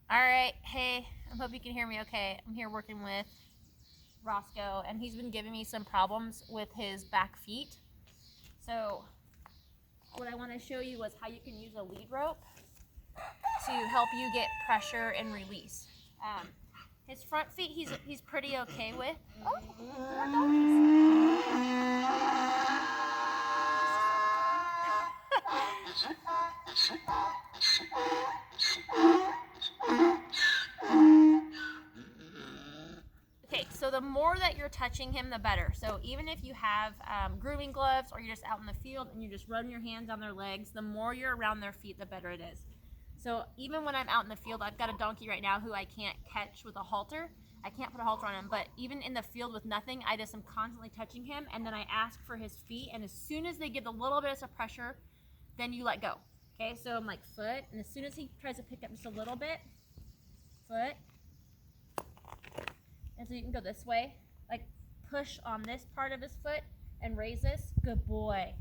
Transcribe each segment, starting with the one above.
All right, hey, I hope you can hear me okay. I'm here working with Roscoe, and he's been giving me some problems with his back feet. So, what I want to show you was how you can use a lead rope to help you get pressure and release. His front feet, he's pretty okay with. Oh, more Okay, so the more that you're touching him, the better. So even if you have grooming gloves or you're just out in the field and you just run your hands on their legs, the more you're around their feet, the better it is. So even when I'm out in the field, I've got a donkey right now who I can't catch with a halter. I can't put a halter on him, but even in the field with nothing, I just am constantly touching him, and then I ask for his feet, and as soon as they get a little bit of pressure, then you let go. Okay, so I'm like foot, and as soon as he tries to pick up just a little bit, foot, and so you can go this way, like push on this part of his foot and raise this. Good boy.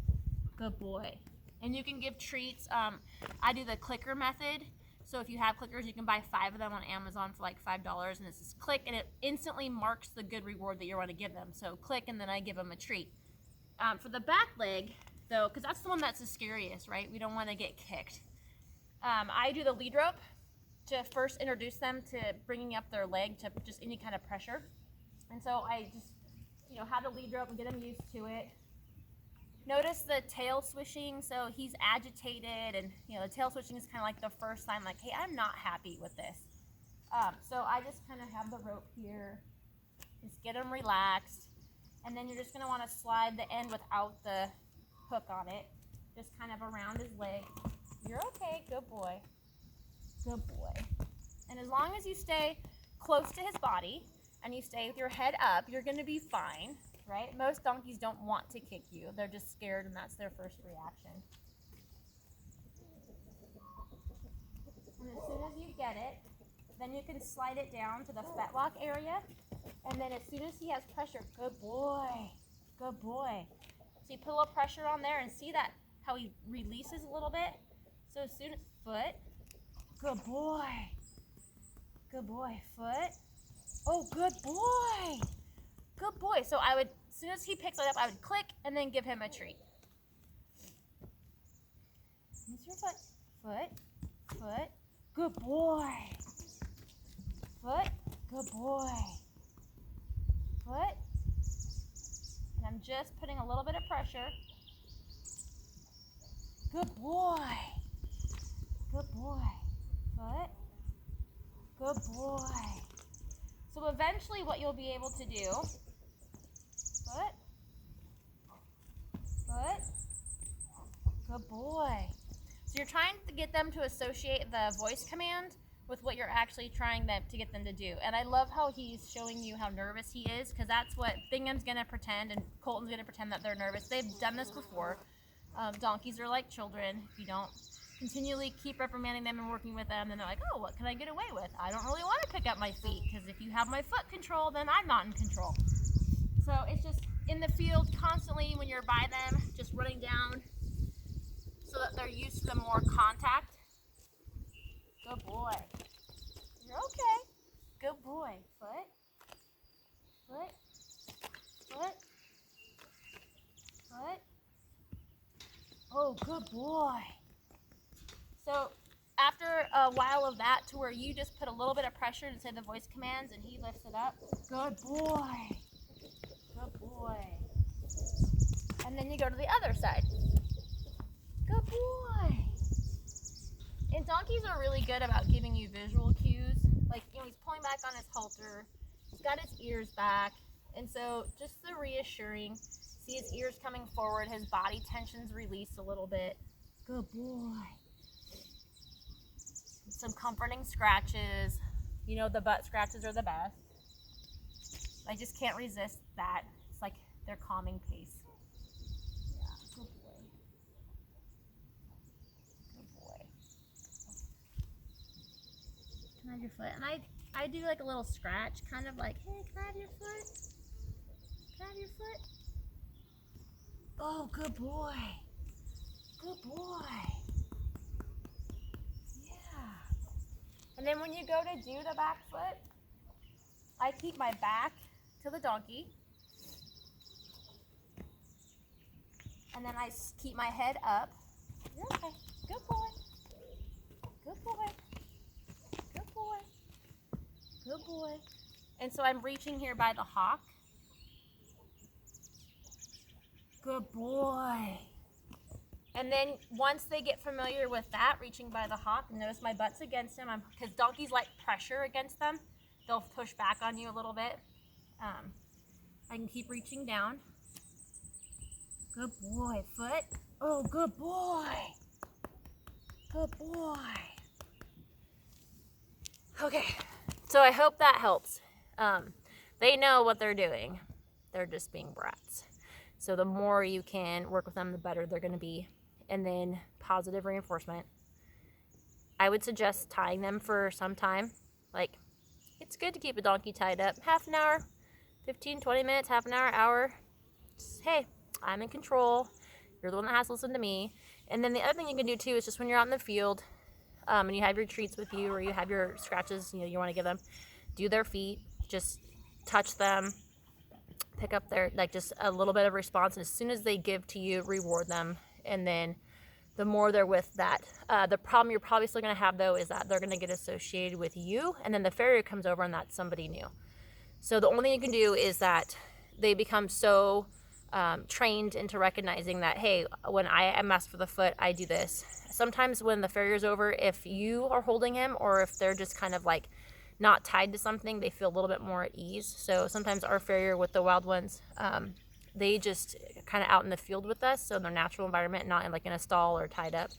Good boy. And you can give treats. I do the clicker method. So if you have clickers, you can buy 5 of them on Amazon for like $5, and it's just click, and it instantly marks the good reward that you want to give them. So click, and then I give them a treat. For the back leg, though, because that's the one that's the scariest, right? We don't want to get kicked. I do the lead rope to first introduce them to bringing up their leg to just any kind of pressure. And so I just, have the lead rope and get them used to it. Notice the tail swishing, so he's agitated, and the tail swishing is kind of like the first sign, like, hey, I'm not happy with this. So I just kind of have the rope here, just get him relaxed, and then you're just going to want to slide the end without the hook on it, just kind of around his leg. You're okay, good boy. Good boy. And as long as you stay close to his body and you stay with your head up, you're going to be fine, right? Most donkeys don't want to kick you. They're just scared, and that's their first reaction. And as soon as you get it, then you can slide it down to the fetlock area. And then as soon as he has pressure, good boy. Good boy. So you put a little pressure on there and see that how he releases a little bit. So as soon as foot, good boy. Good boy. Foot. Oh, good boy. Good boy. So I would, as soon as he picks it up, I would click and then give him a treat. Use your foot. Foot. Foot. Good boy. Foot. Good boy. Foot. And I'm just putting a little bit of pressure. Good boy. Good boy. Foot. Good boy. So eventually what you'll be able to do, foot, foot, good boy. So you're trying to get them to associate the voice command with what you're actually trying to get them to do. And I love how he's showing you how nervous he is, because that's what Bingham's going to pretend and Colton's going to pretend that they're nervous. They've done this before. Donkeys are like children. If you don't continually keep reprimanding them and working with them, then they're like, oh, what can I get away with? I don't really want to pick up my feet, because if you have my foot control, then I'm not in control. So it's just in the field constantly when you're by them, just running down so that they're used to the more contact. Good boy. You're okay. Good boy. Foot. Foot. Foot. Foot. Oh, good boy. So after a while of that, to where you just put a little bit of pressure to say the voice commands and he lifts it up. Good boy. Good boy. And then you go to the other side. Good boy. And donkeys are really good about giving you visual cues. Like, he's pulling back on his halter. He's got his ears back. And so just the reassuring, see his ears coming forward, his body tension's released a little bit. Good boy. Some comforting scratches. The butt scratches are the best. I just can't resist that. It's like their calming pace. Yeah, good boy. Good boy. Can I have your foot? And I do like a little scratch, kind of like, hey, can I have your foot? Can I have your foot? Oh, good boy. Good boy. Yeah. And And then when you go to do the back foot, I keep my back to the donkey. And then I keep my head up. You're okay. Good boy. Good boy. Good boy. Good boy. And so I'm reaching here by the hock. Good boy. And then once they get familiar with that, reaching by the hock, notice my butt's against him. Because donkeys like pressure against them. They'll push back on you a little bit. I can keep reaching down. Good boy. Foot. Oh, good boy. Good boy. Okay, so I hope that helps. They know what they're doing. They're just being brats. So the more you can work with them, the better they're going to be. And then positive reinforcement. I would suggest tying them for some time. Like, it's good to keep a donkey tied up. Half an hour, 15, 20 minutes, half an hour, hour. Just, hey, I'm in control. You're the one that has to listen to me. And then the other thing you can do too is just when you're out in the field and you have your treats with you or you have your scratches, you want to give them, do their feet, just touch them, pick up their, like, just a little bit of response. And as soon as they give to you, reward them. And then the more they're with that. The problem you're probably still going to have, though, is that they're going to get associated with you. And then the farrier comes over and that's somebody new. So the only thing you can do is that they become so trained into recognizing that, hey, when I mess with the foot, I do this. Sometimes when the farrier's over, if you are holding him or if they're just kind of like not tied to something, they feel a little bit more at ease. So sometimes our farrier with the wild ones, they just kind of out in the field with us, so in their natural environment, not in like in a stall or tied up.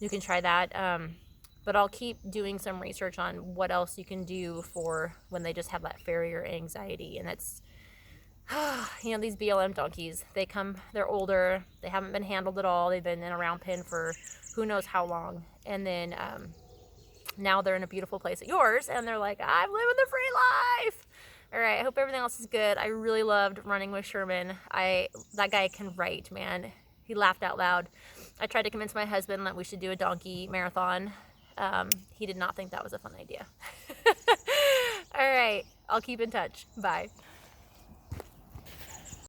You can try that. But I'll keep doing some research on what else you can do for when they just have that farrier anxiety. And it's, these BLM donkeys, they're older, they haven't been handled at all, they've been in a round pen for who knows how long, and then now they're in a beautiful place at yours, and they're like, I'm living the free life. All right, I hope everything else is good. I really loved running with Sherman. That guy can write, man. He laughed out loud. I tried to convince my husband that we should do a donkey marathon. He did not think that was a fun idea. All right, I'll keep in touch. Bye.